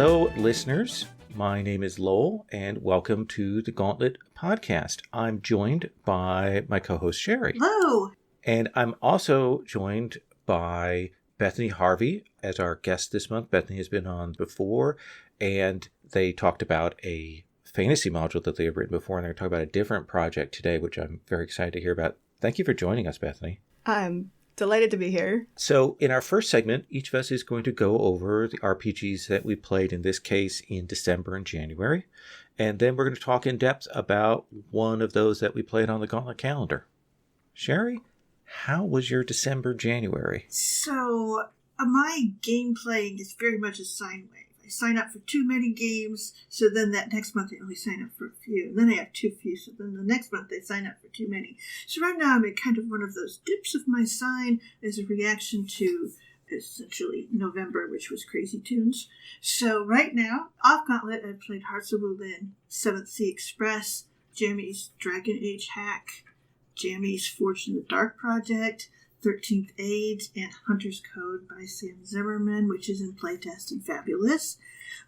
Hello, listeners. My name is Lowell, and welcome to the Gauntlet podcast. I'm joined by my co-host, Sherry. Hello. And I'm also joined by Bethany Harvey as our guest this month. Bethany has been on before, and they talked about a fantasy module that they have written before, and they're talking about a different project today, which I'm very excited to hear about. Thank you for joining us, Bethany. I'm delighted to be here. So in our first segment, each of us is going to go over the RPGs that we played, in this case, in December and January. And then we're going to talk in depth about one of those that we played on the Gauntlet calendar. Sherry, how was your December, January? So my game playing is very much a sine wave. I sign up for too many games, so then that next month I only sign up for a few. And then I have too few, so then the next month I sign up for too many. So right now I'm in kind of one of those dips of my sine as a reaction to essentially November, which was Crazy Tunes. So right now, off Gauntlet, I've played Hearts of Wulin, 7th Sea Express, Jammy's Dragon Age Hack, Jammy's Forged in the Dark Project, 13th Age, and Hunter's Code by Sam Zimmerman, which is in playtest and fabulous.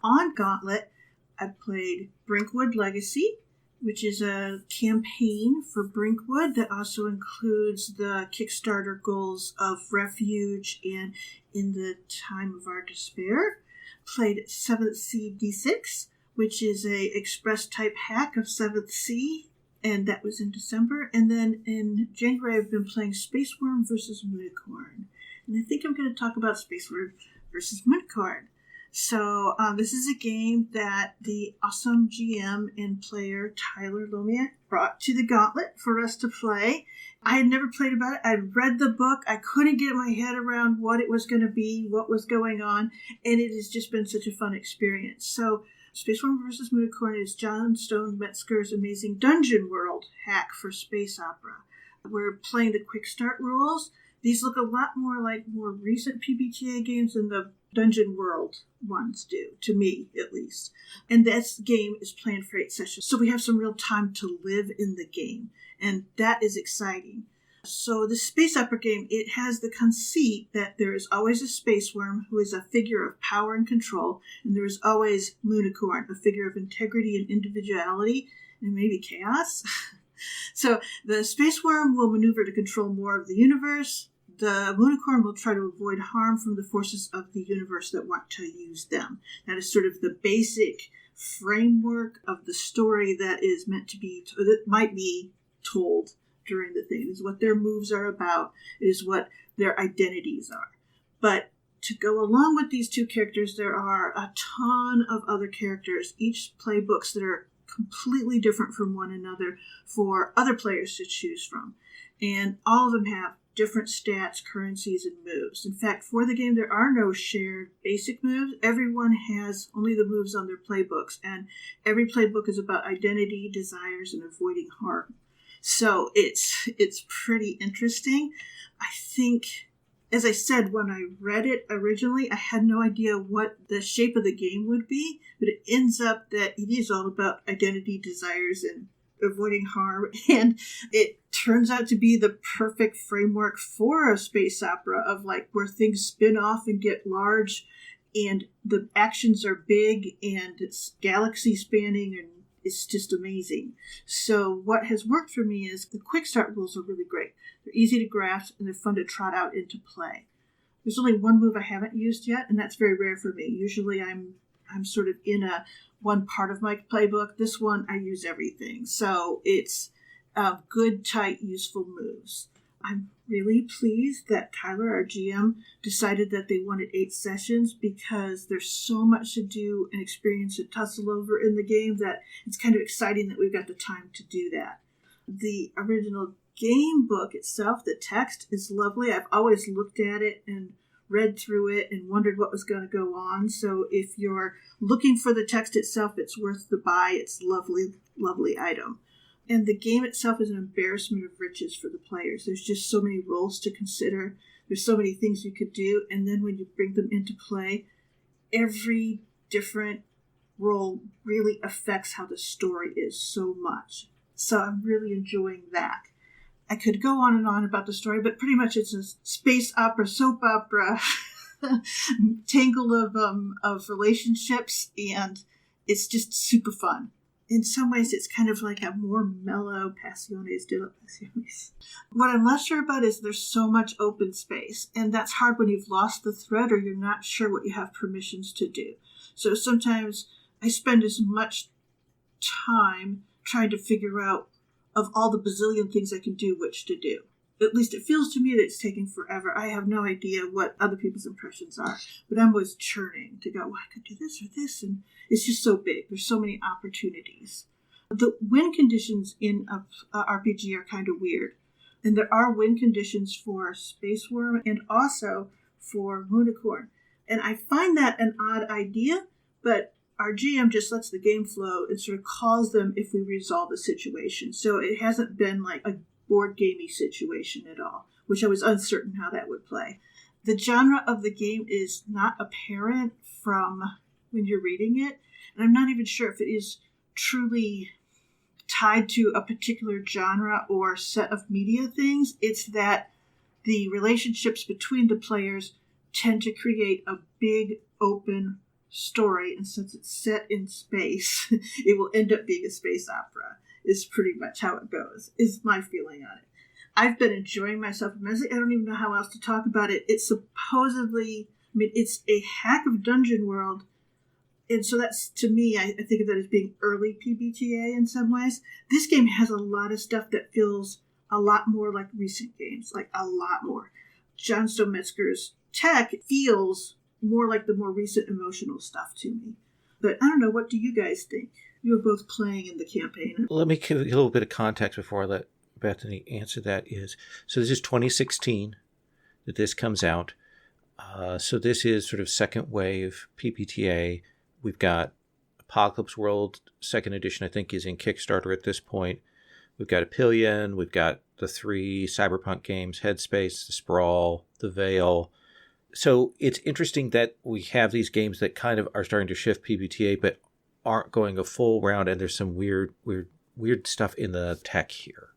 On Gauntlet, I've played Brinkwood Legacy, which is a campaign for Brinkwood that also includes the Kickstarter goals of Refuge and In the Time of Our Despair. Played 7th Sea D6, which is a express type hack of 7th Sea, and that was in December. And then in January, I've been playing Space Wurm versus Moonicorn. And I think I'm going to talk about Space Wurm versus Moonicorn. So this is a game that the awesome GM and player Tyler Lomiak brought to the Gauntlet for us to play. I had never played about it. I'd read the book. I couldn't get my head around what it was going to be, what was going on. And it has just been such a fun experience. So Space Wurm vs. Moonicorn is John Stone Metzger's amazing dungeon world hack for space opera. We're playing the quick start rules. These look a lot more like more recent PBTA games than the dungeon world ones do, to me at least. And this game is planned for 8 sessions, so we have some real time to live in the game, and that is exciting. So the space opera game, it has the conceit that there is always a space worm who is a figure of power and control, and there is always Moonicorn, a figure of integrity and individuality, and maybe chaos. So the space worm will maneuver to control more of the universe. The Moonicorn will try to avoid harm from the forces of the universe that want to use them. That is sort of the basic framework of the story that is meant to be, that might be told during the thing. It is what their moves are about. It is what their identities are. But to go along with these two characters, there are a ton of other characters, each playbooks that are completely different from one another for other players to choose from. And all of them have different stats, currencies, and moves. In fact, for the game, there are no shared basic moves. Everyone has only the moves on their playbooks, and every playbook is about identity, desires, and avoiding harm. So it's pretty interesting. I think, as I said, when I read it originally, I had no idea what the shape of the game would be, but it ends up that it is all about identity, desires, and avoiding harm, and it turns out to be the perfect framework for a space opera of like where things spin off and get large, and the actions are big, and it's galaxy spanning, and it's just amazing. So what has worked for me is the quick start rules are really great. They're easy to grasp, and they're fun to trot out into play. There's only one move I haven't used yet, and that's very rare for me. Usually I'm sort of in one part of my playbook. This one, I use everything. So it's good, tight, useful moves. I'm really pleased that Tyler, our GM, decided that they wanted 8 sessions because there's so much to do and experience and tussle over in the game that it's kind of exciting that we've got the time to do that. The original game book itself, the text, is lovely. I've always looked at it and read through it and wondered what was going to go on. So if you're looking for the text itself, it's worth the buy. It's a lovely, lovely item. And the game itself is an embarrassment of riches for the players. There's just so many roles to consider. There's so many things you could do. And then when you bring them into play, every different role really affects how the story is so much. So I'm really enjoying that. I could go on and on about the story, but pretty much it's a space opera, soap opera tangle of relationships, and it's just super fun. In some ways, it's kind of like a more mellow Passiones de las Pasiones. What I'm less sure about is there's so much open space, and that's hard when you've lost the thread or you're not sure what you have permissions to do. So sometimes I spend as much time trying to figure out, of all the bazillion things I can do, which to do. At least it feels to me that it's taking forever. I have no idea what other people's impressions are, but I'm always churning to go, well, I could do this or this, and it's just so big. There's so many opportunities. The win conditions in a RPG are kind of weird, and there are win conditions for Space Wurm and also for Moonicorn. And I find that an odd idea, but our GM just lets the game flow and sort of calls them if we resolve a situation. So it hasn't been like a board gamey situation at all, which I was uncertain how that would play. The genre of the game is not apparent from when you're reading it, and I'm not even sure if it is truly tied to a particular genre or set of media things. It's that the relationships between the players tend to create a big open story, and since it's set in space, it will end up being a space opera, is pretty much how it goes, is my feeling on it. I've been enjoying myself immensely. I don't even know how else to talk about it. It's supposedly, it's a hack of Dungeon World, and so that's, to me, I think of that as being early PBTA in some ways. This game has a lot of stuff that feels a lot more like recent games, like a lot more. John Stometzger's tech feels more like the more recent emotional stuff to me. But I don't know, what do you guys think? You were both playing in the campaign. Let me give you a little bit of context before I let Bethany answer that. So this is 2016 that this comes out. So this is sort of second wave PPTA. We've got Apocalypse World, second edition, I think, is in Kickstarter at this point. We've got Apillion. We've got the 3 Cyberpunk games, Headspace, The Sprawl, The Veil. So it's interesting that we have these games that kind of are starting to shift PBTA, but aren't going a full round, and there's some weird stuff in the tech here.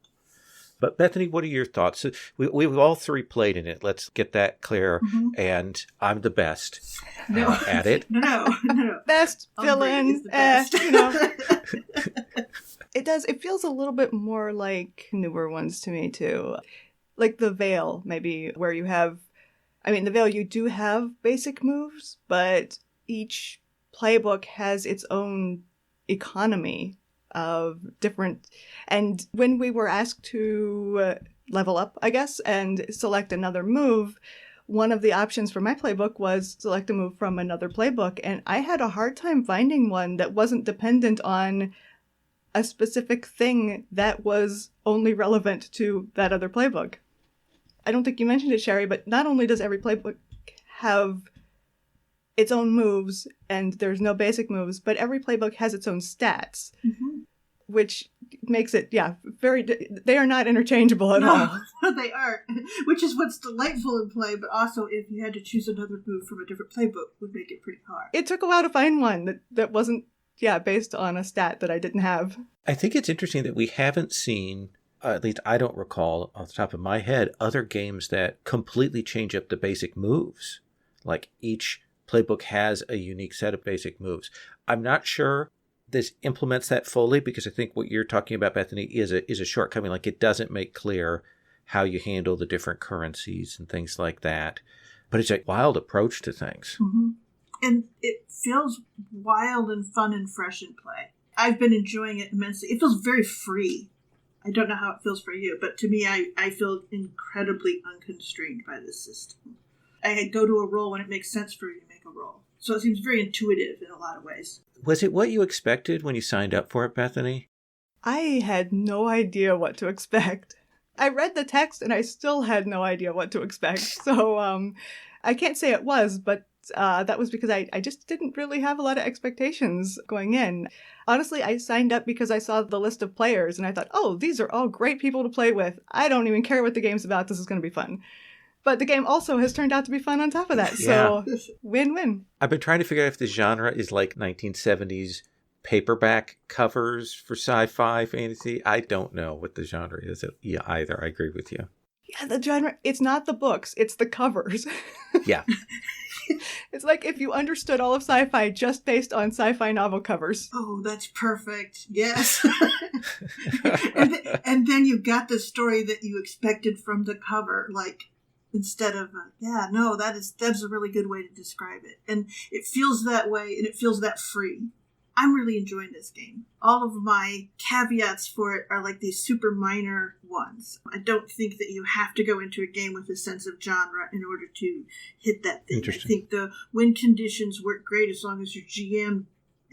But Bethany, what are your thoughts? So we've all 3 played in it. Let's get that clear. Mm-hmm. And I'm the best at it. No. Best villain. It feels a little bit more like newer ones to me, too. Like The Veil, maybe, where you have... The Veil, you do have basic moves, but each playbook has its own economy of different... And when we were asked to level up, I guess, and select another move, one of the options for my playbook was select a move from another playbook, and I had a hard time finding one that wasn't dependent on a specific thing that was only relevant to that other playbook. I don't think you mentioned it, Sherry, but not only does every playbook have its own moves and there's no basic moves, but every playbook has its own stats, mm-hmm. which makes it, they are not interchangeable at all. No, they aren't, which is what's delightful in play, but also if you had to choose another move from a different playbook would make it pretty hard. It took a while to find one that wasn't, based on a stat that I didn't have. I think it's interesting that we haven't seen... at least I don't recall off the top of my head, other games that completely change up the basic moves. Like each playbook has a unique set of basic moves. I'm not sure this implements that fully, because I think what you're talking about, Bethany, is a shortcoming. Like it doesn't make clear how you handle the different currencies and things like that. But it's a wild approach to things. Mm-hmm. And it feels wild and fun and fresh in play. I've been enjoying it immensely. It feels very free. I don't know how it feels for you, but to me, I feel incredibly unconstrained by this system. I go to a roll when it makes sense for you to make a roll. So it seems very intuitive in a lot of ways. Was it what you expected when you signed up for it, Bethany? I had no idea what to expect. I read the text and I still had no idea what to expect. So I can't say it was, but that was because I just didn't really have a lot of expectations going in. Honestly, I signed up because I saw the list of players and I thought, oh, these are all great people to play with. I don't even care what the game's about. This is going to be fun. But the game also has turned out to be fun on top of that. So win-win. I've been trying to figure out if the genre is like 1970s paperback covers for sci-fi fantasy. I don't know what the genre is either. I agree with you. Yeah, the genre, it's not the books, it's the covers. Yeah. It's like if you understood all of sci-fi just based on sci-fi novel covers. Oh, that's perfect. Yes. and then you got the story that you expected from the cover, like instead of that's a really good way to describe it. And it feels that way, and it feels that free. I'm really enjoying this game. All of my caveats for it are like these super minor ones. I don't think that you have to go into a game with a sense of genre in order to hit that thing. I think the win conditions work great as long as your GM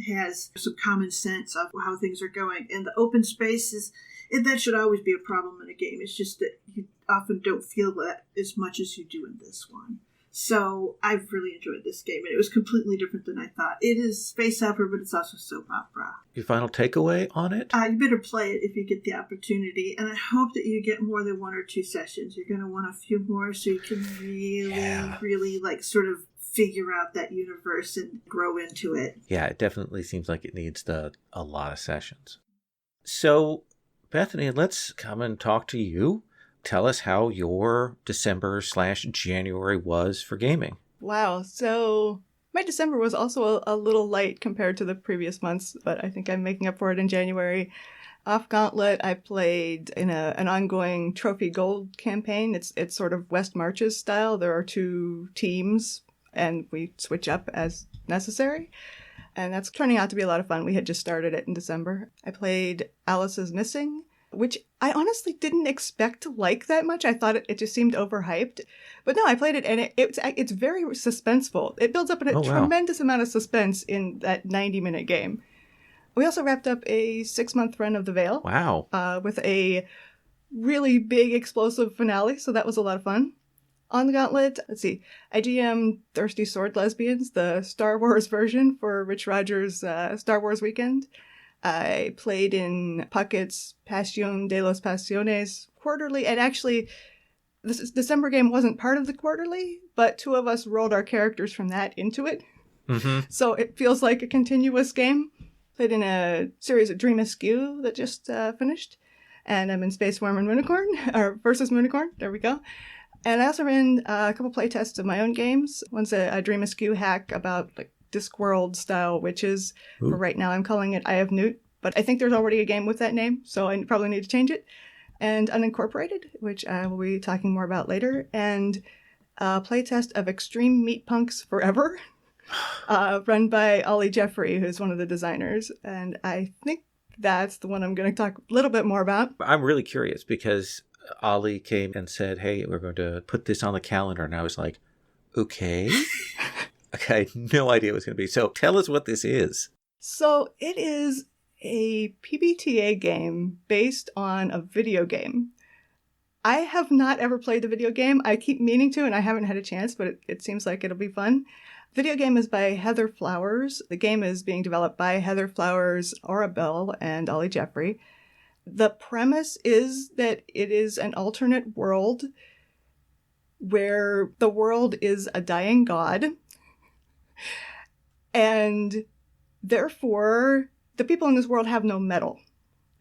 has some common sense of how things are going. And the open space that should always be a problem in a game. It's just that you often don't feel that as much as you do in this one. So I've really enjoyed this game, and it was completely different than I thought. It is space opera, but it's also soap opera. Your final takeaway on it? You better play it if you get the opportunity, and I hope that you get more than 1 or 2 sessions. You're going to want a few more so you can really like sort of figure out that universe and grow into it. Yeah, it definitely seems like it needs a lot of sessions. So, Bethany, let's come and talk to you. Tell us how your December/January was for gaming. Wow. So my December was also a little light compared to the previous months, but I think I'm making up for it in January. Off Gauntlet, I played in an ongoing Trophy Gold campaign. It's sort of West Marches style. There are 2 teams, and we switch up as necessary. And that's turning out to be a lot of fun. We had just started it in December. I played Alice is Missing, which I honestly didn't expect to like that much. I thought it just seemed overhyped. But no, I played it, and it's very suspenseful. It builds up a tremendous amount of suspense in that 90-minute game. We also wrapped up a 6-month run of The Veil. Wow. With a really big explosive finale, so that was a lot of fun. On the Gauntlet, let's see, I GM'd Thirsty Sword Lesbians, the Star Wars version for Rich Rogers' Star Wars Weekend. I played in Puckett's Pasión de los Pasiones quarterly, and actually, this December game wasn't part of the quarterly, but 2 of us rolled our characters from that into it. Mm-hmm. So it feels like a continuous game. Played in a series of Dream Askew that just finished, and I'm in Space Wurm and Moonicorn, or versus Moonicorn, there we go. And I also ran a couple playtests of my own games. One's a Dream Askew hack about like Discworld style witches. Ooh. For right now, I'm calling it Eye of Newt, but I think there's already a game with that name, so I probably need to change it. And Unincorporated, which I will be talking more about later, and a playtest of Extreme Meatpunks Forever, run by Ollie Jeffrey, who's one of the designers. And I think that's the one I'm going to talk a little bit more about. I'm really curious because Ollie came and said, hey, we're going to put this on the calendar. And I was like, okay. I had no idea what it was going to be. So tell us what this is. So it is a PBTA game based on a video game. I have not ever played the video game. I keep meaning to, and I haven't had a chance, but it seems like it'll be fun. Video game is by Heather Flowers. The game is being developed by Heather Flowers, Aura Bell, and Ollie Jeffrey. The premise is that it is an alternate world where the world is a dying god. And therefore, the people in this world have no metal.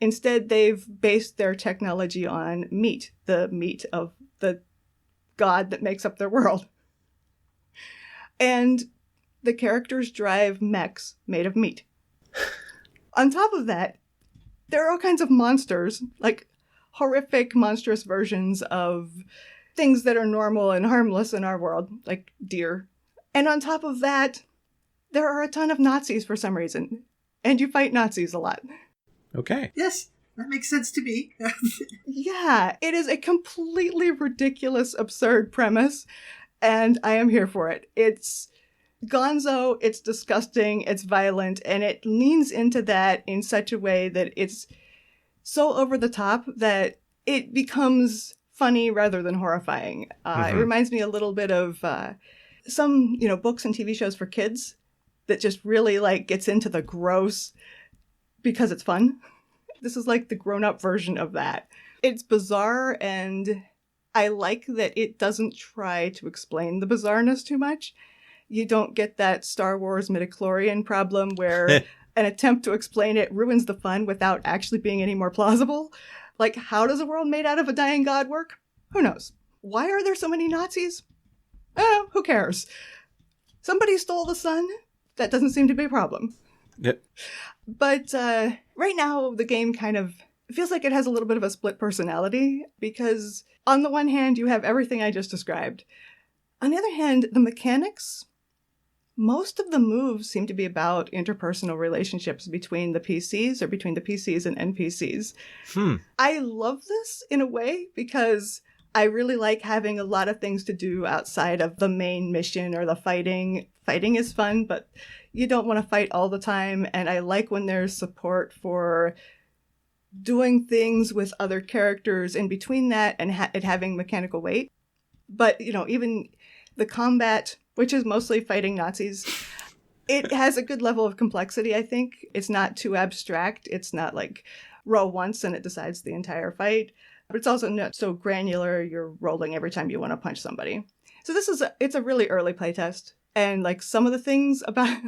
Instead, they've based their technology on meat, the meat of the god that makes up their world. And the characters drive mechs made of meat. On top of that, there are all kinds of monsters, like horrific, monstrous versions of things that are normal and harmless in our world, like deer. And on top of that, there are a ton of Nazis for some reason. And you fight Nazis a lot. Okay. Yes, that makes sense to me. Yeah, it is a completely ridiculous, absurd premise, and I am here for it. It's gonzo, it's disgusting, it's violent, and it leans into that in such a way that it's so over the top that it becomes funny rather than horrifying. It reminds me a little bit of some, books and TV shows for kids that just really gets into the gross because it's fun. This is like the grown-up version of that. It's bizarre, and I like that it doesn't try to explain the bizarreness too much. You don't get that Star Wars midichlorian problem where an attempt to explain it ruins the fun without actually being any more plausible. Like, how does a world made out of a dying god work? Who knows? Why are there so many Nazis? Who cares? Somebody stole the sun. That doesn't seem to be a problem. Yep. But right now, the game kind of feels like it has a little bit of a split personality, because on the one hand, you have everything I just described. On the other hand, the mechanics, most of the moves seem to be about interpersonal relationships between the PCs or between the PCs and NPCs. I love this in a way because I really like having a lot of things to do outside of the main mission or the fighting. Fighting is fun, but you don't want to fight all the time. And I like when there's support for doing things with other characters in between that and it having mechanical weight. But, even the combat, which is mostly fighting Nazis, it has a good level of complexity, I think. It's not too abstract. It's not like roll once and it decides the entire fight. But it's also not so granular. You're rolling every time you want to punch somebody. So it's a really early playtest. And like some of the things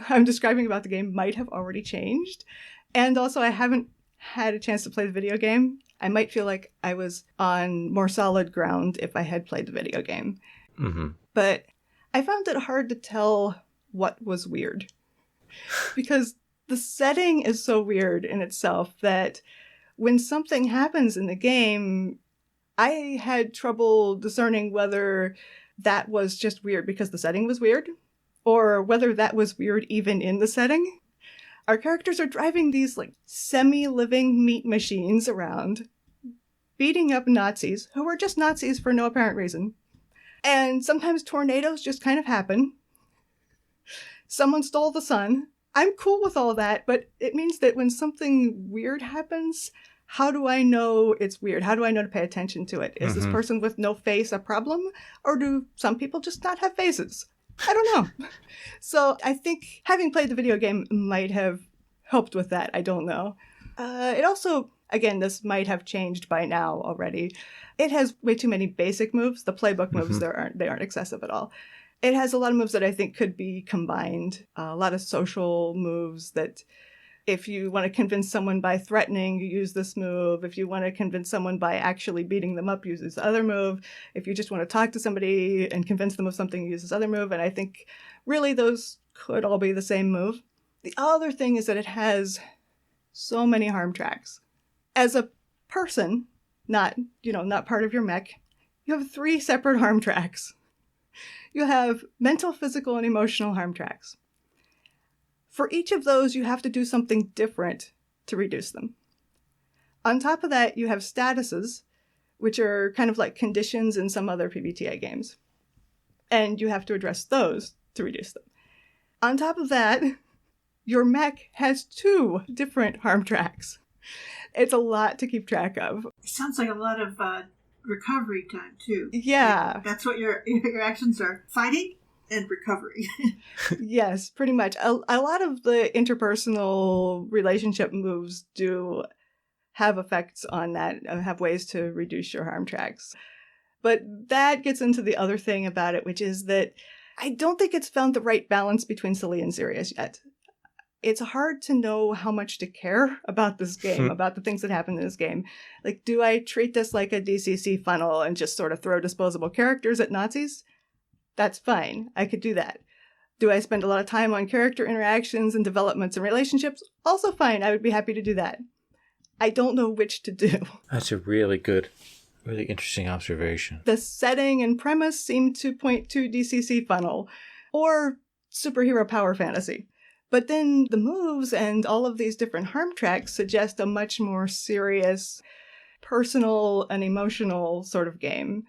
I'm describing about the game might have already changed. And also I haven't had a chance to play the video game. I might feel like I was on more solid ground if I had played the video game. Mm-hmm. But I found it hard to tell what was weird. Because the setting is so weird in itself that when something happens in the game, I had trouble discerning whether that was just weird because the setting was weird, or whether that was weird even in the setting. Our characters are driving these like semi-living meat machines around, beating up Nazis who are just Nazis for no apparent reason. And sometimes tornadoes just kind of happen. Someone stole the sun. I'm cool with all that, but it means that when something weird happens, how do I know it's weird? How do I know to pay attention to it? Is this person with no face a problem? Or do some people just not have faces? I don't know. So I think having played the video game might have helped with that. I don't know. It also, again, this might have changed by now already. It has way too many basic moves. The playbook moves, they aren't excessive at all. It has a lot of moves that I think could be combined. A lot of social moves that if you want to convince someone by threatening, you use this move. If you want to convince someone by actually beating them up, use this other move. If you just want to talk to somebody and convince them of something, use this other move. And I think really those could all be the same move. The other thing is that it has so many harm tracks. As a person, not part of your mech, you have 3 separate harm tracks. You have mental, physical, and emotional harm tracks. For each of those, you have to do something different to reduce them. On top of that, you have statuses, which are kind of like conditions in some other PBTA games. And you have to address those to reduce them. On top of that, your mech has 2 different harm tracks. It's a lot to keep track of. It sounds like a lot of recovery time, too. Yeah. Like, that's what your actions are. Fighting and recovery. Yes, pretty much. A lot of the interpersonal relationship moves do have effects on that, have ways to reduce your harm tracks. But that gets into the other thing about it, which is that I don't think it's found the right balance between silly and serious yet. It's hard to know how much to care about this game, about the things that happen in this game. Like, do I treat this like a DCC funnel and just sort of throw disposable characters at Nazis? That's fine. I could do that. Do I spend a lot of time on character interactions and developments and relationships? Also fine. I would be happy to do that. I don't know which to do. That's a really good, really interesting observation. The setting and premise seem to point to DCC funnel or superhero power fantasy. But then the moves and all of these different harm tracks suggest a much more serious, personal and emotional sort of game.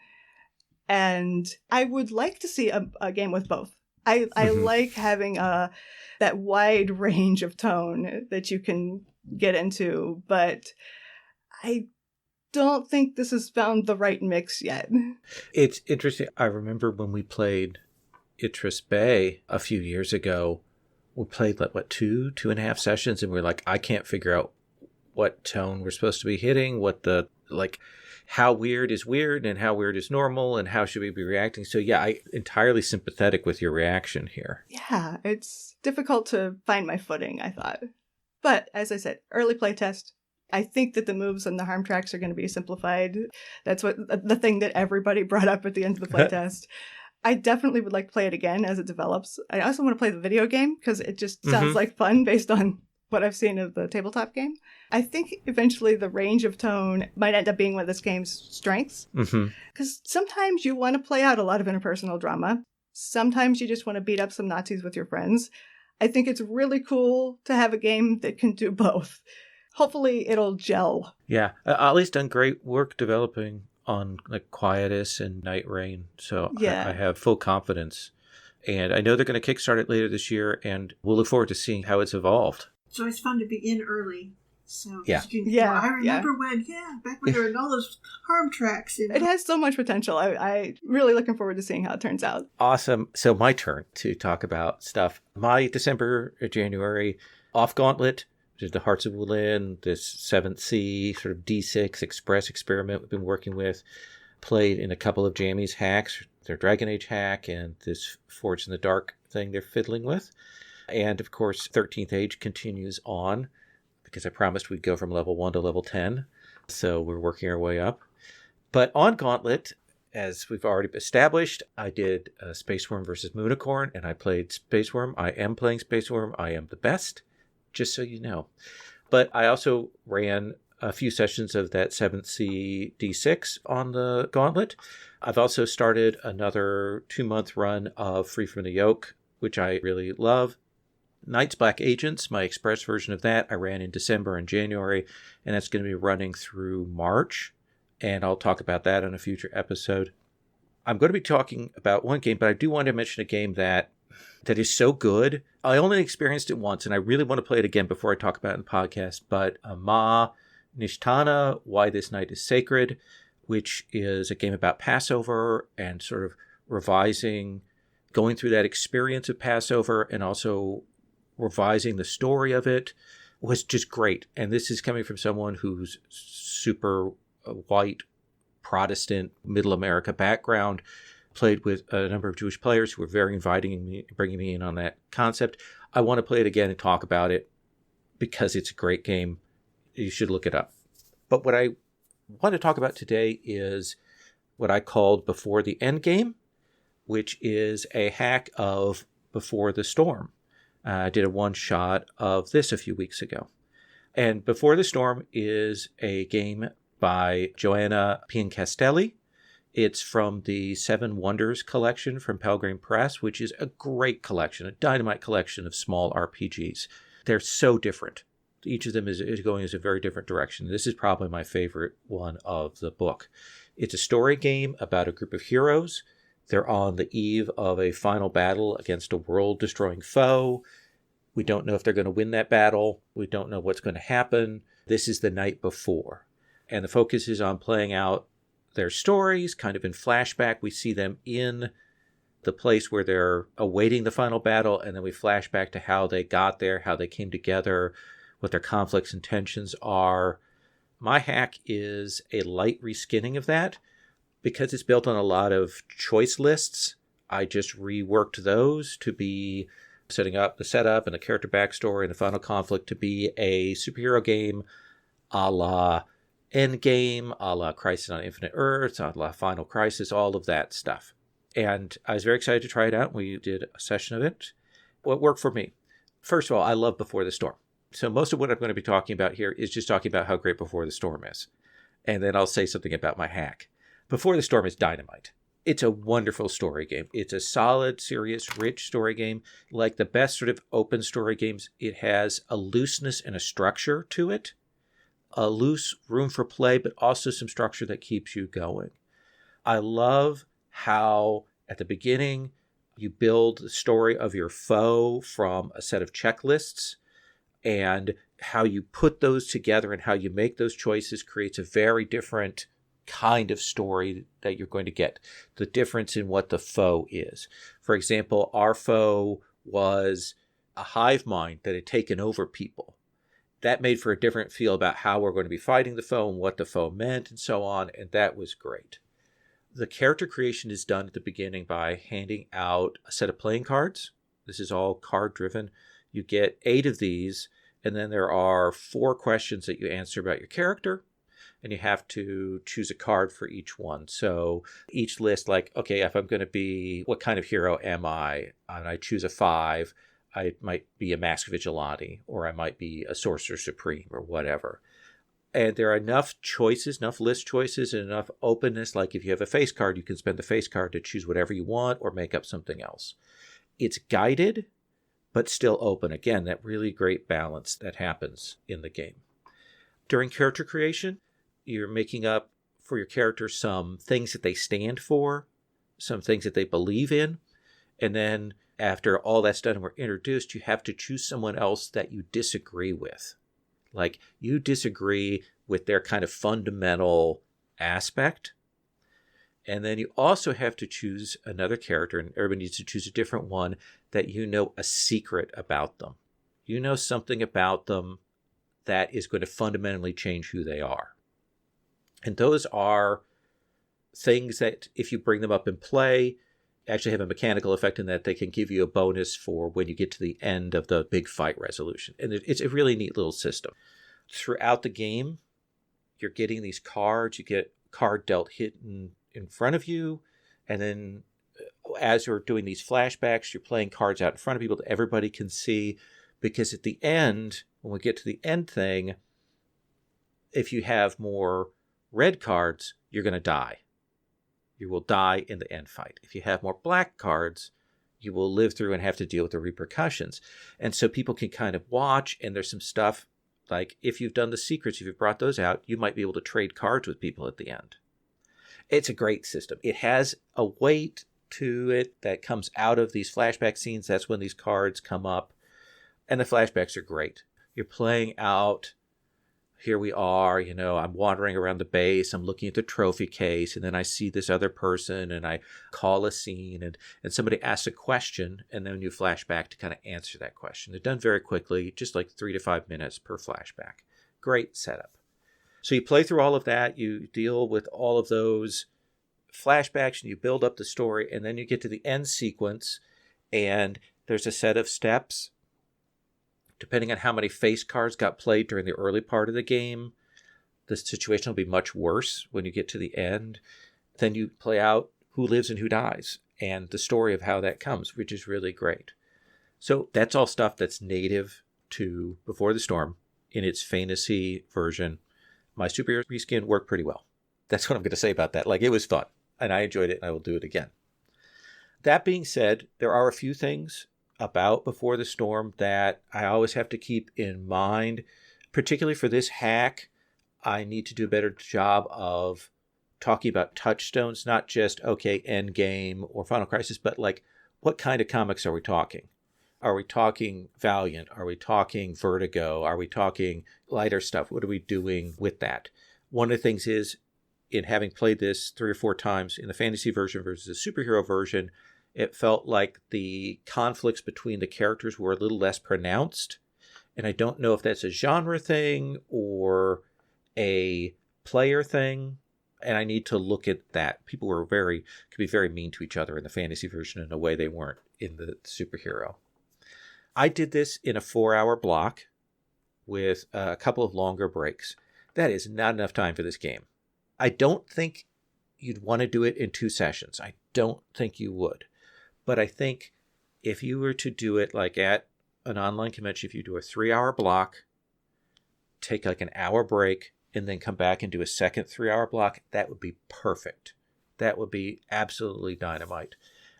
And I would like to see a game with both. I like having that wide range of tone that you can get into, but I don't think this has found the right mix yet. It's interesting. I remember when we played Idris Bay a few years ago, we played like, 2.5 sessions, and we're like, I can't figure out what tone we're supposed to be hitting, how weird is weird and how weird is normal and how should we be reacting. So yeah, I'm entirely sympathetic with your reaction here. Yeah, it's difficult to find my footing, I thought. But as I said, early playtest. I think that the moves and the harm tracks are going to be simplified. That's what the thing that everybody brought up at the end of the playtest. I definitely would like to play it again as it develops. I also want to play the video game because it just sounds Mhm. like fun based on what I've seen of the tabletop game. I think eventually the range of tone might end up being one of this game's strengths. Mhm. Because sometimes you want to play out a lot of interpersonal drama. Sometimes you just want to beat up some Nazis with your friends. I think it's really cool to have a game that can do both. Hopefully it'll gel. Yeah, Ollie's done great work developing on like Quietus and Night Rain, so Yeah. I have full confidence. And I know they're going to kickstart it later this year, and we'll look forward to seeing how it's evolved. It's always fun to be in early. So Yeah. I remember when, back when there were all those harm tracks. It has so much potential. I really looking forward to seeing how it turns out. Awesome. So my turn to talk about stuff. My December, January, off Gauntlet, which is the Hearts of Wulin, this 7th Sea sort of D6 Express experiment we've been working with. Played in a couple of Jammies hacks, their Dragon Age hack and this Forged in the Dark thing they're fiddling with. And of course, 13th Age continues on because I promised we'd go from level 1 to level 10. So we're working our way up. But on Gauntlet, as we've already established, I did Space Wurm versus Moonicorn, and I played Space Wurm. I am playing Space Wurm. I am the best, just so you know. But I also ran a few sessions of that 7th Sea D6 on the Gauntlet. I've also started another 2-month run of Free from the Yoke, which I really love. Night's Black Agents, my express version of that, I ran in December and January, and that's going to be running through March, and I'll talk about that in a future episode. I'm going to be talking about one game, but I do want to mention a game that is so good. I only experienced it once, and I really want to play it again before I talk about it in the podcast, but Ma Nishtana, Why This Night is Sacred, which is a game about Passover and sort of revising, going through that experience of Passover and also revising the story of it, was just great. And this is coming from someone who's super white, Protestant, middle America background, played with a number of Jewish players who were very inviting me, bringing me in on that concept. I want to play it again and talk about it because it's a great game. You should look it up. But what I want to talk about today is what I called Before the Endgame, which is a hack of Before the Storm. I did a one-shot of this a few weeks ago. And Before the Storm is a game by Joanna Piancastelli. It's from the Seven Wonders collection from Pelgrane Press, which is a great collection, a dynamite collection of small RPGs. They're so different. Each of them is going in a very different direction. This is probably my favorite one of the book. It's a story game about a group of heroes. They're on the eve of a final battle against a world-destroying foe. We don't know if they're going to win that battle. We don't know what's going to happen. This is the night before. And the focus is on playing out their stories, kind of in flashback. We see them in the place where they're awaiting the final battle, and then we flash back to how they got there, how they came together, what their conflicts and tensions are. My hack is a light reskinning of that. Because it's built on a lot of choice lists, I just reworked those to be setting up the setup and the character backstory and the final conflict to be a superhero game a la Endgame, a la Crisis on Infinite Earths, a la Final Crisis, all of that stuff. And I was very excited to try it out. We did a session of it. What worked for me? First of all, I love Before the Storm. So most of what I'm going to be talking about here is just talking about how great Before the Storm is. And then I'll say something about my hack. Before the Storm is dynamite. It's a wonderful story game. It's a solid, serious, rich story game. Like the best sort of open story games, it has a looseness and a structure to it. A loose room for play, but also some structure that keeps you going. I love how at the beginning you build the story of your foe from a set of checklists, and how you put those together and how you make those choices creates a very different kind of story that you're going to get. The difference in what the foe is. For example, our foe was a hive mind that had taken over people. That made for a different feel about how we're going to be fighting the foe and what the foe meant and so on, and that was great. The character creation is done at the beginning by handing out a set of playing cards. This is all card driven. You get 8 of these, and then there are 4 questions that you answer about your character. and you have to choose a card for each one. So each list, like, okay, if I'm going to be, what kind of hero am I? And I choose a 5, I might be a Masked Vigilante, or I might be a Sorcerer Supreme, or whatever. And there are enough choices, enough list choices, and enough openness. Like if you have a face card, you can spend the face card to choose whatever you want or make up something else. It's guided, but still open. Again, that really great balance that happens in the game. During character creation, you're making up for your character some things that they stand for, some things that they believe in. And then after all that's done and we're introduced, you have to choose someone else that you disagree with. Like you disagree with their kind of fundamental aspect. And then you also have to choose another character, and everybody needs to choose a different one that you know a secret about them. You know something about them that is going to fundamentally change who they are. And those are things that if you bring them up in play, actually have a mechanical effect in that they can give you a bonus for when you get to the end of the big fight resolution. And it's a really neat little system. Throughout the game, you're getting these cards. You get card dealt hidden in front of you. And then as you're doing these flashbacks, you're playing cards out in front of people that everybody can see. Because at the end, when we get to the end thing, if you have more red cards, you're going to die. You will die in the end fight. If you have more black cards, you will live through and have to deal with the repercussions. And so people can kind of watch, and there's some stuff like if you've done the secrets, if you've brought those out, you might be able to trade cards with people at the end. It's a great system. It has a weight to it that comes out of these flashback scenes. That's when these cards come up. And the flashbacks are great. You're playing out, here we are, I'm wandering around the base, I'm looking at the trophy case, and then I see this other person, and I call a scene, and somebody asks a question, and then you flash back to kind of answer that question. They're done very quickly, just like 3 to 5 minutes per flashback. Great setup. So you play through all of that, you deal with all of those flashbacks, and you build up the story, and then you get to the end sequence, and there's a set of steps. Depending on how many face cards got played during the early part of the game, the situation will be much worse when you get to the end. Then you play out who lives and who dies and the story of how that comes, which is really great. So that's all stuff that's native to Before the Storm in its fantasy version. My superhero reskin worked pretty well. That's what I'm going to say about that. Like, it was fun, and I enjoyed it, and I will do it again. That being said, there are a few things about Before the Storm that I always have to keep in mind. Particularly for this hack, I need to do a better job of talking about touchstones, not just, okay, Endgame or Final Crisis, but like, what kind of comics are we talking? Are we talking Valiant? Are we talking Vertigo? Are we talking lighter stuff? What are we doing with that? One of the things is, in having played this 3 or 4 times in the fantasy version versus the superhero version, it felt like the conflicts between the characters were a little less pronounced. And I don't know if that's a genre thing or a player thing. And I need to look at that. People could be very mean to each other in the fantasy version in a way they weren't in the superhero. I did this in a 4-hour block with a couple of longer breaks. That is not enough time for this game. I don't think you'd want to do it in 2 sessions. I don't think you would. But I think if you were to do it like at an online convention, if you do a 3-hour block, take like an hour break, and then come back and do a second 3-hour block, that would be perfect. That would be absolutely dynamite.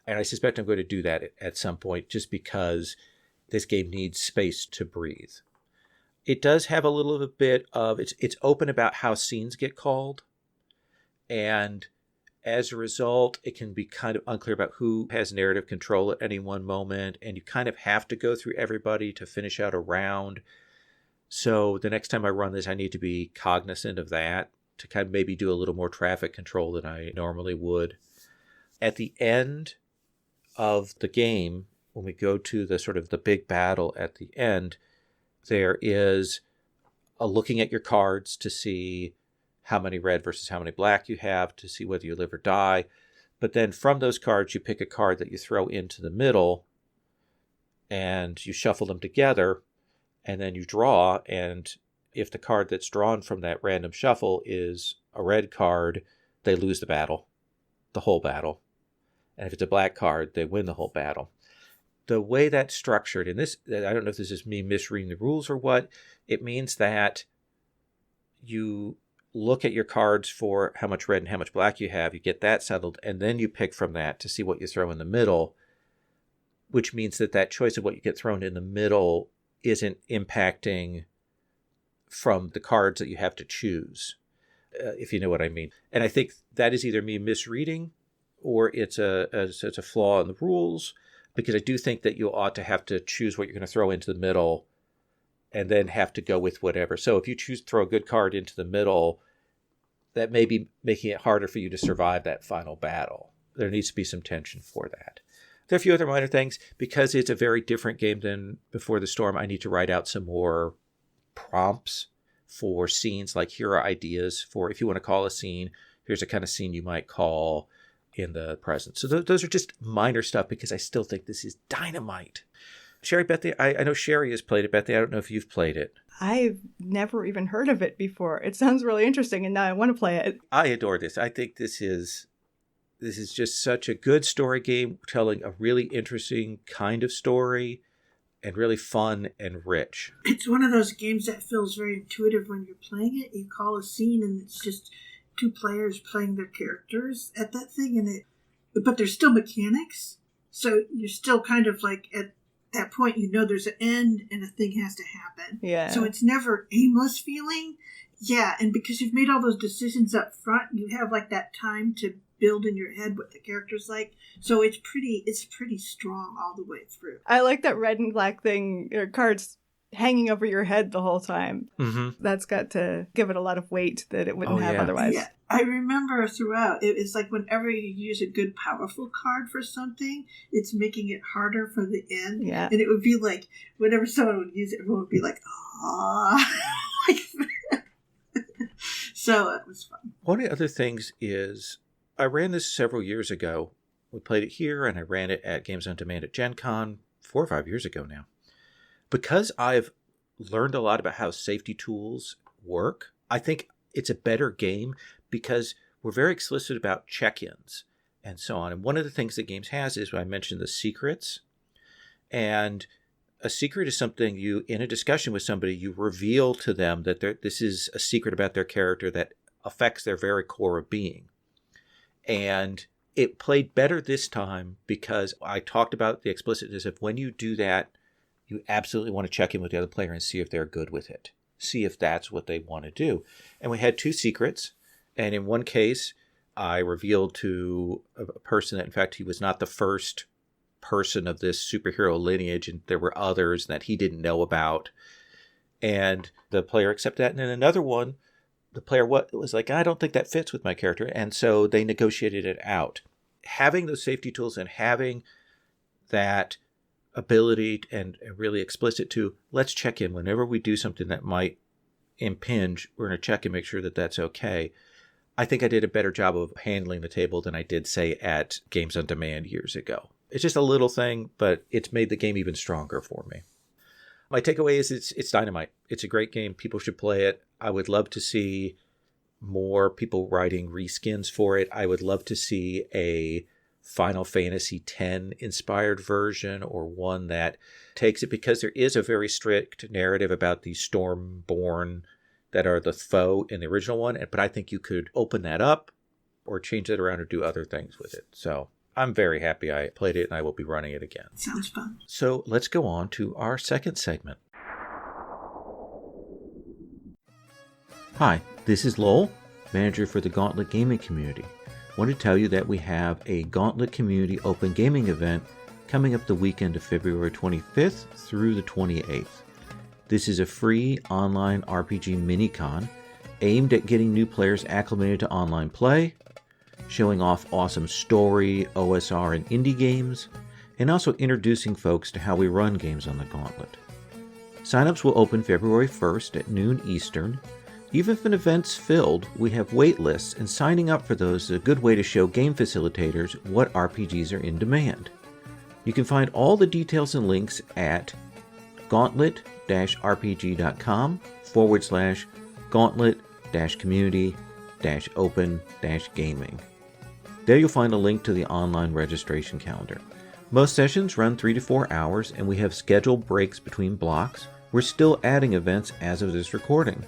And I suspect I'm going to do that at some point just because this game needs space to breathe. It does have a little bit of, it's open about how scenes get called. And as a result, it can be kind of unclear about who has narrative control at any one moment, and you kind of have to go through everybody to finish out a round. So the next time I run this, I need to be cognizant of that to kind of maybe do a little more traffic control than I normally would. At the end of the game, when we go to the sort of the big battle at the end, there is a looking at your cards to see how many red versus how many black you have, to see whether you live or die. But then from those cards, you pick a card that you throw into the middle, and you shuffle them together, and then you draw, and If the card that's drawn from that random shuffle is a red card, they lose the battle, the whole battle. And if it's a black card, they win the whole battle. The way that's structured, and this, I don't know if this is me misreading the rules or what, it means that you look at your cards for how much red and how much black you have, you get that settled, and then you pick from that to see what you throw in the middle, which means that that choice of what you get thrown in the middle isn't impacting from the cards that you have to choose, if you know what I mean. And I think that is either me misreading or it's a flaw in the rules, because I do think that you ought to have to choose what you're going to throw into the middle and then have to go with whatever. So if you choose to throw a good card into the middle, that may be making it harder for you to survive that final battle. There needs to be some tension for that. There are a few other minor things. Because it's a very different game than Before the Storm, I need to write out some more prompts for scenes. Like, here are ideas for, if you want to call a scene, here's a kind of scene you might call in the present. So those are just minor stuff, because I still think this is dynamite. Sherry, Bethany, I know Sherry has played it. Bethany, I don't know if you've played it. I've never even heard of it before. It sounds really interesting, and now I want to play it. I adore this. I think this is just such a good story game, telling a really interesting kind of story, and really fun and rich. It's one of those games that feels very intuitive when you're playing it. You call a scene, and it's just two players playing their characters at that thing, but there's still mechanics, so you're still kind of like at that point, there's an end and a thing has to happen. Yeah. So it's never aimless feeling. Yeah, and because you've made all those decisions up front, you have like that time to build in your head what the character's like. So it's pretty strong all the way through. I like that red and black thing, or cards hanging over your head the whole time. Mm-hmm. That's got to give it a lot of weight that it wouldn't have otherwise. Yeah. I remember throughout, it's like whenever you use a good, powerful card for something, it's making it harder for the end. Yeah. And it would be like, whenever someone would use it, everyone would be like, ah. So it was fun. One of the other things is, I ran this several years ago. We played it here, and I ran it at Games on Demand at Gen Con 4 or 5 years ago now. Because I've learned a lot about how safety tools work, I think it's a better game because we're very explicit about check-ins and so on. And one of the things that games has is, when I mentioned the secrets. And a secret is something you, in a discussion with somebody, you reveal to them that this is a secret about their character that affects their very core of being. And it played better this time because I talked about the explicitness of, when you do that, you absolutely want to check in with the other player and see if they're good with it. See if that's what they want to do. And we had 2 secrets. And in one case, I revealed to a person that, in fact, he was not the first person of this superhero lineage, and there were others that he didn't know about. And the player accepted that. And then another one, the player was like, I don't think that fits with my character. And so they negotiated it out. Having those safety tools and having that ability and really explicit to, let's check in whenever we do something that might impinge, we're going to check and make sure that that's okay. I think I did a better job of handling the table than I did, say, at Games on Demand years ago. It's just a little thing, but it's made the game even stronger for me. My takeaway is it's dynamite. It's a great game. People should play it. I would love to see more people writing reskins for it. I would love to see a Final Fantasy X inspired version, or one that takes it, because there is a very strict narrative about the Stormborn that are the foe in the original one. But I think you could open that up or change it around or do other things with it. So I'm very happy I played it, and I will be running it again. Sounds fun. So let's go on to our second segment. Hi, this is Lowell, manager for the Gauntlet Gaming Community. I want to tell you that we have a Gauntlet Community Open Gaming event coming up the weekend of February 25th through the 28th. This is a free online RPG mini-con aimed at getting new players acclimated to online play, showing off awesome story, OSR, and indie games, and also introducing folks to how we run games on the Gauntlet. Signups will open February 1st at noon Eastern. Even if an event's filled, we have wait lists, and signing up for those is a good way to show game facilitators what RPGs are in demand. You can find all the details and links at gauntlet-rpg.com/gauntlet-community-open-gaming. There you'll find a link to the online registration calendar. Most sessions run 3 to 4 hours, and we have scheduled breaks between blocks. We're still adding events as of this recording.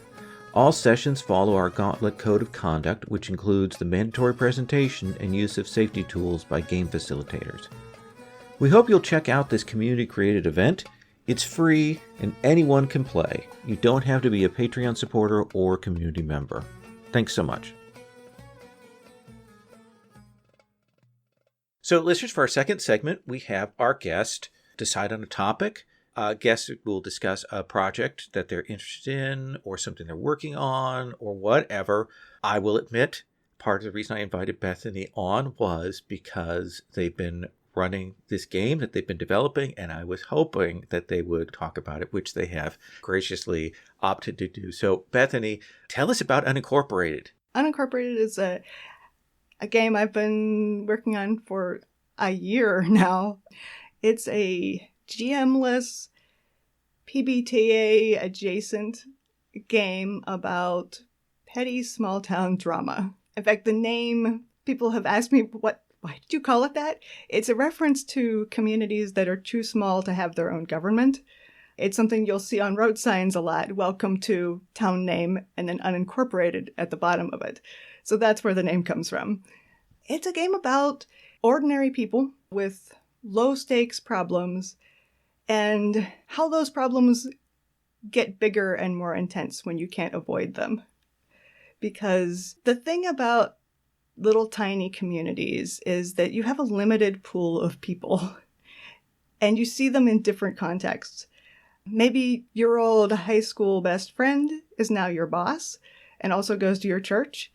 All sessions follow our Gauntlet Code of Conduct, which includes the mandatory presentation and use of safety tools by game facilitators. We hope you'll check out this community-created event. It's free, and anyone can play. You don't have to be a Patreon supporter or community member. Thanks so much. So, listeners, for our second segment, we have our guest decide on a topic. Guests will discuss a project that they're interested in or something they're working on or whatever. I will admit, part of the reason I invited Bethany on was because they've been running this game that they've been developing, and I was hoping that they would talk about it, which they have graciously opted to do. So, Bethany, tell us about Unincorporated. Unincorporated is a game I've been working on for a year now. It's a GM-less, PBTA adjacent game about petty small town drama. In fact, the name, people have asked me, why did you call it that? It's a reference to communities that are too small to have their own government. It's something you'll see on road signs a lot. Welcome to town name, and then unincorporated at the bottom of it. So that's where the name comes from. It's a game about ordinary people with low stakes problems and how those problems get bigger and more intense when you can't avoid them. Because the thing about little tiny communities is that you have a limited pool of people and you see them in different contexts. Maybe your old high school best friend is now your boss and also goes to your church,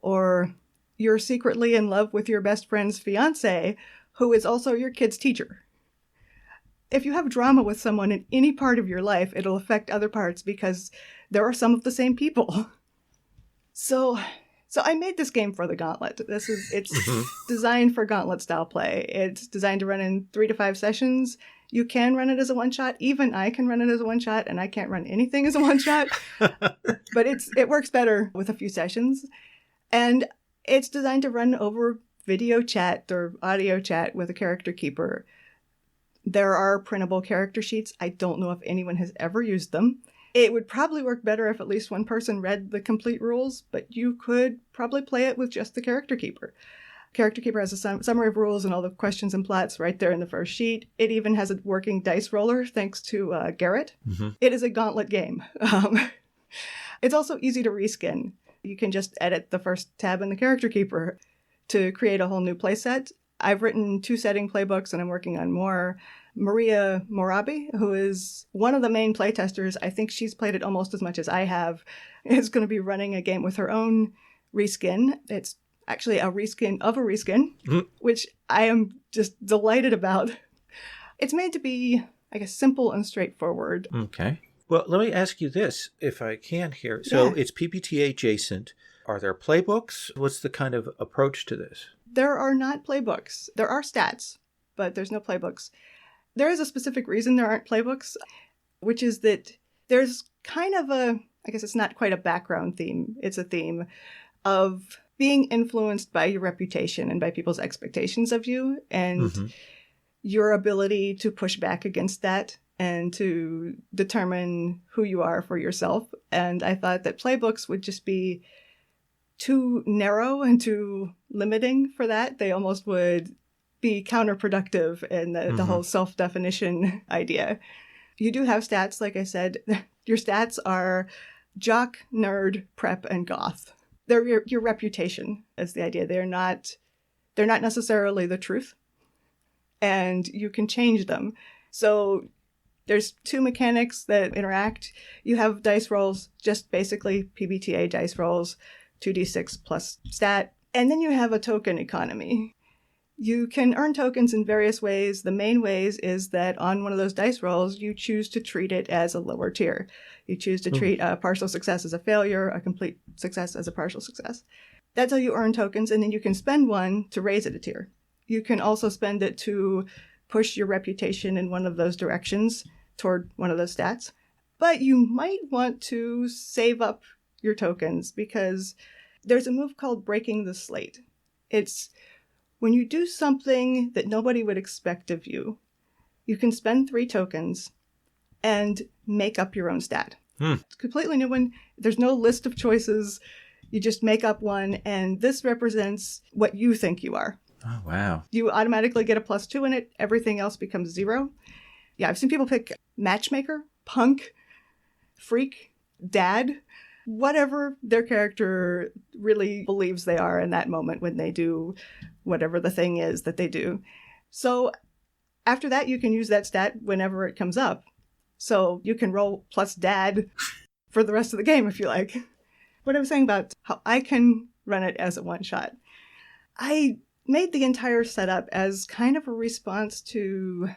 or you're secretly in love with your best friend's fiance, who is also your kid's teacher. If you have drama with someone in any part of your life, it'll affect other parts because there are some of the same people. So I made this game for the Gauntlet. It's designed for Gauntlet style play. It's designed to run in 3 to 5 sessions. You can run it as a one-shot. Even I can run it as a one-shot, and I can't run anything as a one-shot. But it works better with a few sessions. And it's designed to run over video chat or audio chat with a character keeper. There are printable character sheets. I don't know if anyone has ever used them. It would probably work better if at least one person read the complete rules, but you could probably play it with just the character keeper. Character keeper has a summary of rules and all the questions and plots right there in the first sheet. It even has a working dice roller, thanks to Garrett. Mm-hmm. It is a Gauntlet game. It's also easy to reskin. You can just edit the first tab in the character keeper to create a whole new playset. I've written 2 setting playbooks and I'm working on more. Maria Morabi, who is one of the main playtesters, I think she's played it almost as much as I have, is going to be running a game with her own reskin. It's actually a reskin of a reskin, which I am just delighted about. It's made to be, I guess, simple and straightforward. Okay. Well, let me ask you this, if I can here. So It's PPTA adjacent. Are there playbooks? What's the kind of approach to this? There are not playbooks. There are stats, but there's no playbooks. There is a specific reason there aren't playbooks, which is that there's kind of I guess it's not quite a background theme. It's a theme of being influenced by your reputation and by people's expectations of you and your ability to push back against that and to determine who you are for yourself. And I thought that playbooks would just be too narrow and too limiting for that. They almost would be counterproductive in the whole self-definition idea. You do have stats, like I said. Your stats are jock, nerd, prep, and goth. They're your reputation is the idea. They're not necessarily the truth. And you can change them. So there's 2 mechanics that interact. You have dice rolls, just basically PBTA dice rolls, 2d6 plus stat. And then you have a token economy. You can earn tokens in various ways. The main ways is that on one of those dice rolls, you choose to treat it as a lower tier. You choose to treat a partial success as a failure, a complete success as a partial success. That's how you earn tokens, and then you can spend one to raise it a tier. You can also spend it to push your reputation in one of those directions. toward one of those stats. But you might want to save up your tokens because there's a move called breaking the slate. It's when you do something that nobody would expect of you, you can spend 3 tokens and make up your own stat. It's a completely new one. There's no list of choices. You just make up one, and this represents what you think you are. Oh, wow. You automatically get a +2 in it. Everything else becomes 0. Yeah, I've seen people pick matchmaker, punk, freak, dad, whatever their character really believes they are in that moment when they do whatever the thing is that they do. So after that, you can use that stat whenever it comes up. So you can roll plus dad for the rest of the game if you like. What I was saying about how I can run it as a one-shot. I made the entire setup as kind of a response to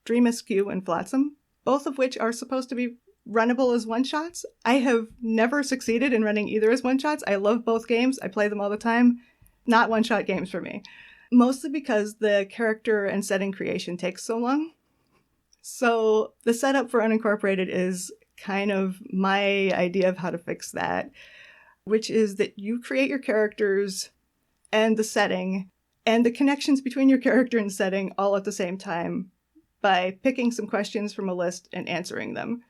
Dream Askew and Flotsam, both of which are supposed to be runnable as one-shots. I have never succeeded in running either as one-shots. I love both games. I play them all the time. Not one-shot games for me. Mostly because the character and setting creation takes so long. So the setup for Unincorporated is kind of my idea of how to fix that, which is that you create your characters and the setting and the connections between your character and setting all at the same time by picking some questions from a list and answering them.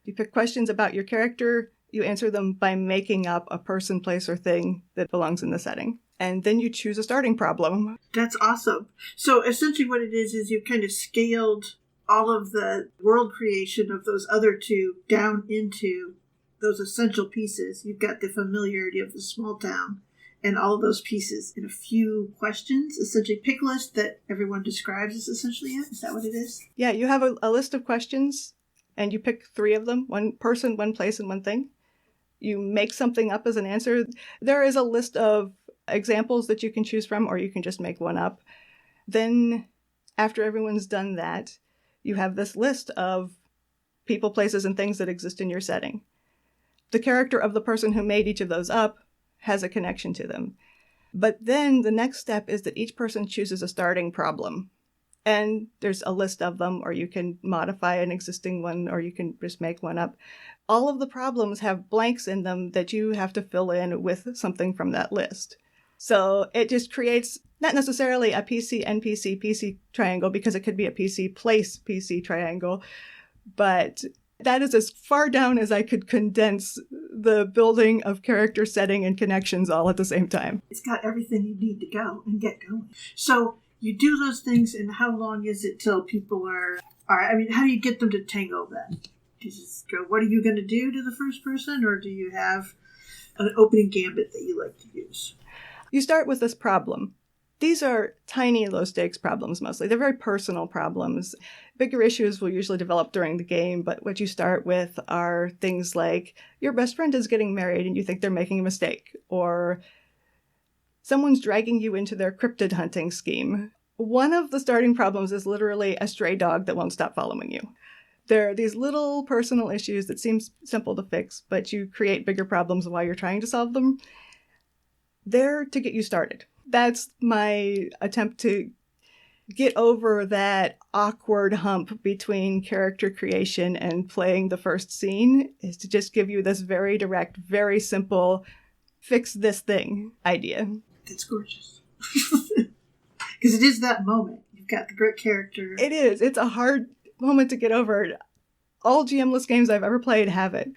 You pick questions about your character, you answer them by making up a person, place, or thing that belongs in the setting. And then you choose a starting problem. That's awesome. So essentially what it is you've kind of scaled all of the world creation of those other 2 down into those essential pieces. You've got the familiarity of the small town and all of those pieces in a few questions, essentially pick list that everyone describes is essentially it. Is that what it is? Yeah, you have a list of questions and you pick 3 of them, 1 person, 1 place, and 1 thing. You make something up as an answer. There is a list of examples that you can choose from, or you can just make one up. Then after everyone's done that, you have this list of people, places, and things that exist in your setting. The character of the person who made each of those up has a connection to them. But then the next step is that each person chooses a starting problem. And there's a list of them, or you can modify an existing one, or you can just make one up. All of the problems have blanks in them that you have to fill in with something from that list. So it just creates not necessarily a PC, NPC, PC triangle, because it could be a PC place, PC triangle. But that is as far down as I could condense the building of character, setting, and connections all at the same time. It's got everything you need to go and get going. So you do those things, and how long is it till people are I mean, how do you get them to tango then? Do you just go, what are you going to do to the first person, or do you have an opening gambit that you like to use? You start with this problem. These are tiny, low-stakes problems mostly. They're very personal problems. Bigger issues will usually develop during the game, but what you start with are things like your best friend is getting married and you think they're making a mistake, or someone's dragging you into their cryptid hunting scheme. One of the starting problems is literally a stray dog that won't stop following you. There are these little personal issues that seem simple to fix, but you create bigger problems while you're trying to solve them. They're to get you started. That's my attempt to get over that awkward hump between character creation and playing the first scene, is to just give you this very direct, very simple, fix this thing idea. That's gorgeous. Because it is that moment. You've got the great character. It is. It's a hard moment to get over. All GM-less games I've ever played have it.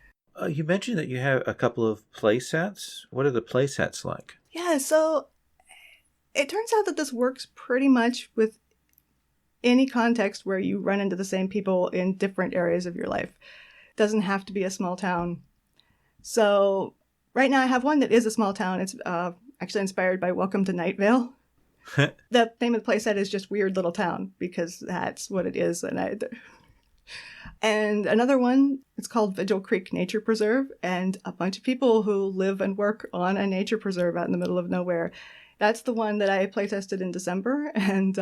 You mentioned that you have a couple of play sets. What are the play sets like? Yeah, so it turns out that this works pretty much with any context where you run into the same people in different areas of your life. It doesn't have to be a small town. So right now I have one that is a small town. It's actually inspired by Welcome to Night Vale. The name of the playset is just Weird Little Town, because that's what it is. And another one, it's called Vigil Creek Nature Preserve, and a bunch of people who live and work on a nature preserve out in the middle of nowhere. That's the one that I playtested in December, and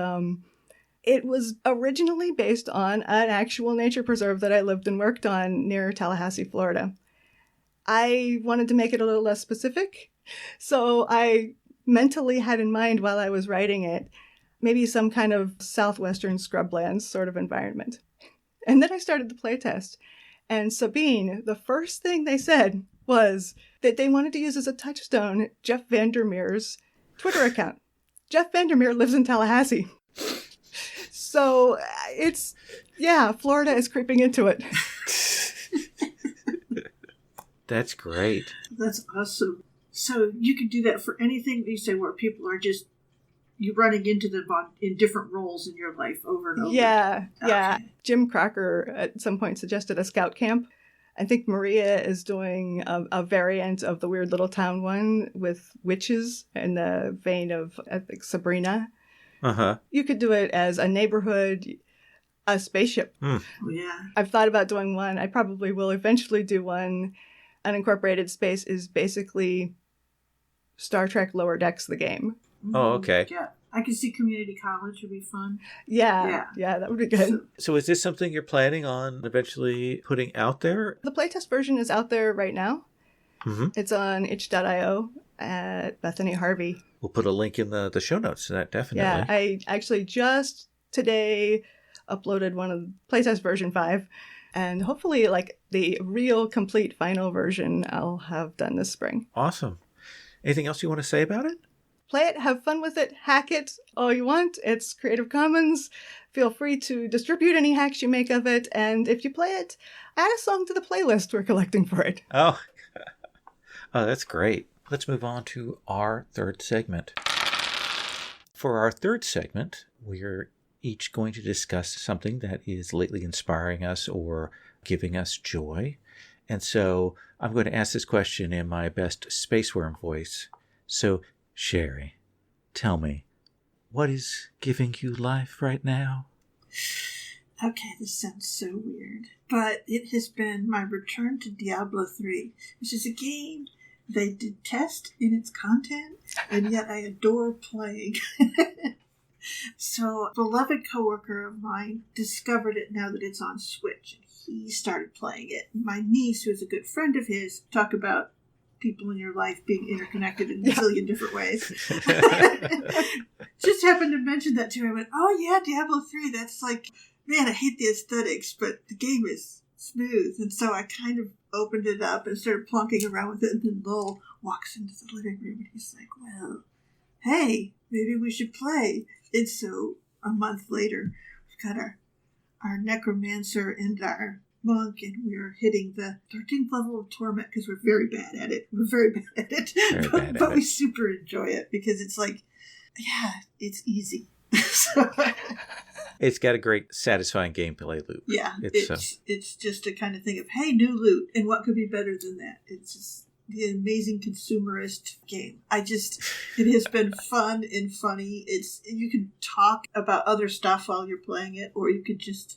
it was originally based on an actual nature preserve that I lived and worked on near Tallahassee, Florida. I wanted to make it a little less specific, so I mentally had in mind while I was writing it maybe some kind of southwestern scrublands sort of environment. And then I started the playtest. And Sabine, the first thing they said was that they wanted to use as a touchstone Jeff Vandermeer's Twitter account. Jeff Vandermeer lives in Tallahassee. So Florida is creeping into it. That's great. That's awesome. So you can do that for anything you say where people are just, you're running into them in different roles in your life over and over. Yeah. Okay. Jim Crocker at some point suggested a scout camp. I think Maria is doing a variant of the Weird Little Town one with witches in the vein of, I think, Sabrina. Uh-huh. You could do it as a neighborhood, a spaceship. Oh, yeah. I've thought about doing one. I probably will eventually do one. Unincorporated Space is basically Star Trek Lower Decks, the game. Oh, okay. Yeah. I can see community college would be fun. Yeah, that would be good. So is this something you're planning on eventually putting out there? The playtest version is out there right now. Mm-hmm. It's on itch.io at Bethany Harvey. We'll put a link in the show notes to that, definitely. Yeah, I actually just today uploaded one of playtest version 5. And hopefully, like, the real complete final version I'll have done this spring. Awesome. Anything else you want to say about it? Play it, have fun with it, hack it all you want. It's Creative Commons. Feel free to distribute any hacks you make of it. And if you play it, add a song to the playlist we're collecting for it. Oh, that's great. Let's move on to our third segment. For our third segment, we're each going to discuss something that is lately inspiring us or giving us joy. And so I'm going to ask this question in my best Space Worm voice. So, Sherry, tell me, what is giving you life right now? Okay, this sounds so weird, but it has been my return to Diablo 3, which is a game they detest in its content, and yet I adore playing. So, a beloved coworker of mine discovered it now that it's on Switch. He started playing it. My niece, who is a good friend of his, talk about people in your life being interconnected in a zillion different ways. Just happened to mention that to him. I went, oh yeah, Diablo 3, that's like, man, I hate the aesthetics, but the game is smooth. And so I kind of opened it up and started plonking around with it, and then Lowell walks into the living room and he's like, well, hey, maybe we should play. And so a month later, we've got our necromancer and our monk, and we're hitting the 13th level of torment because we're very bad at it. We're very bad at it. But we super enjoy it because it's like, yeah, it's easy. It's got a great, satisfying gameplay loop. Yeah, it's just a kind of thing of, hey, new loot, and what could be better than that? It's just the amazing consumerist game. It has been fun and funny. You can talk about other stuff while you're playing it, or you could just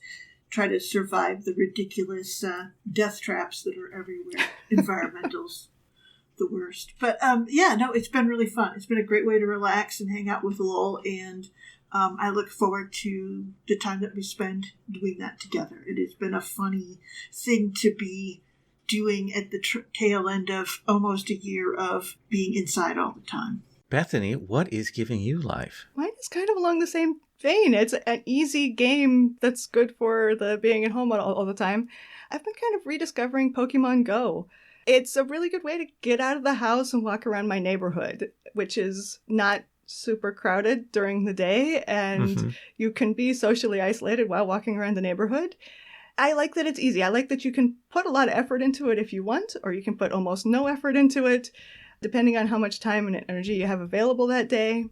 try to survive the ridiculous death traps that are everywhere. Environmental's the worst. But it's been really fun. It's been a great way to relax and hang out with Lowell, and I look forward to the time that we spend doing that together. It has been a funny thing to be doing at the tail end of almost a year of being inside all the time. Bethany, what is giving you life? Mine is kind of along the same vein. It's an easy game that's good for the being at home all the time. I've been kind of rediscovering Pokemon Go. It's a really good way to get out of the house and walk around my neighborhood, which is not super crowded during the day, and you can be socially isolated while walking around the neighborhood. I like that it's easy. I like that you can put a lot of effort into it if you want, or you can put almost no effort into it, depending on how much time and energy you have available that day.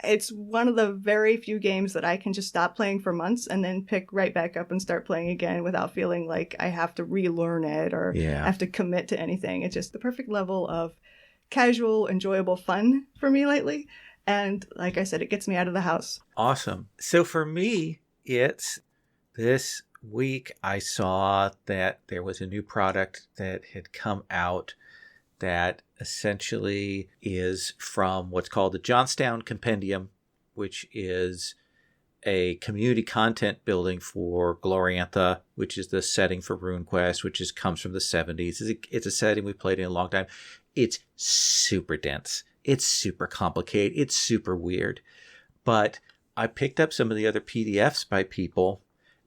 It's one of the very few games that I can just stop playing for months and then pick right back up and start playing again without feeling like I have to relearn it or have to commit to anything. It's just the perfect level of casual, enjoyable fun for me lately. And like I said, it gets me out of the house. Awesome. So for me, it's this week I saw that there was a new product that had come out that essentially is from what's called the Johnstown Compendium, which is a community content building for Gloriantha, which is the setting for RuneQuest, which comes from the 70s. It's a setting we played in a long time. It's super dense. It's super complicated. It's super weird. But I picked up some of the other PDFs by people,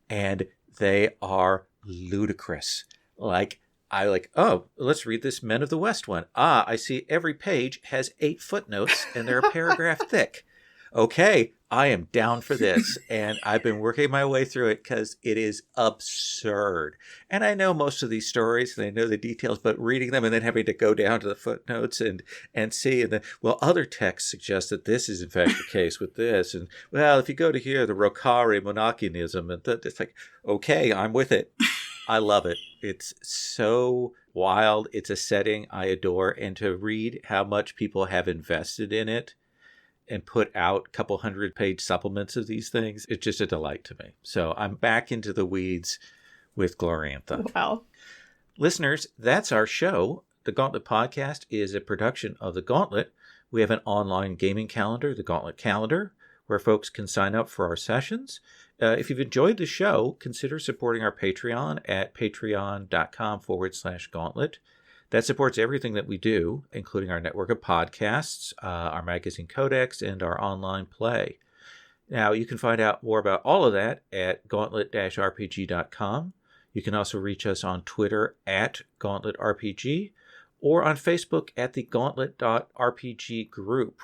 and They are ludicrous. Oh, let's read this Men of the West one. Ah, I see every page has 8 footnotes and they're a paragraph thick. Okay, I am down for this. And I've been working my way through it because it is absurd. And I know most of these stories and I know the details, but reading them and then having to go down to the footnotes and see, and then, well, other texts suggest that this is in fact the case with this. And, well, if you go to here, the Rocare monarchianism, and it's like, okay, I'm with it. I love it. It's so wild. It's a setting I adore. And to read how much people have invested in it and put out a couple 100-page supplements of these things, it's just a delight to me. So I'm back into the weeds with Gloriantha. Wow. Listeners, that's our show. The Gauntlet Podcast is a production of The Gauntlet. We have an online gaming calendar, The Gauntlet Calendar, where folks can sign up for our sessions. If you've enjoyed the show, consider supporting our Patreon at patreon.com/gauntlet. That supports everything that we do, including our network of podcasts, our magazine codex, and our online play. Now, you can find out more about all of that at gauntlet-rpg.com. You can also reach us on Twitter at GauntletRPG or on Facebook at the Gauntlet.rpg group.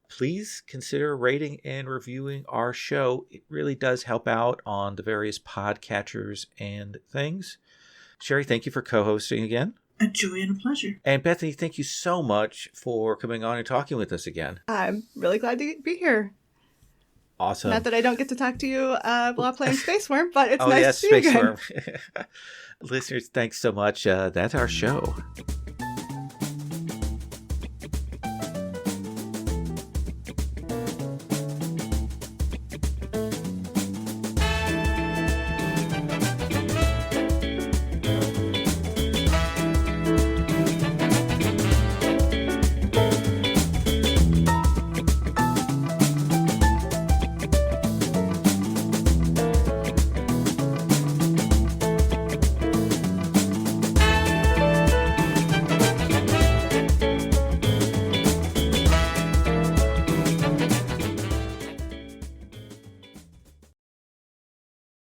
Please consider rating and reviewing our show. It really does help out on the various podcatchers and things. Sherry, thank you for co-hosting again. A joy and a pleasure. And Bethany, thank you so much for coming on and talking with us again. I'm really glad to be here. Awesome. Not that I don't get to talk to you while playing Space Wurm, but it's nice to see you again. Listeners, thanks so much. That's our show.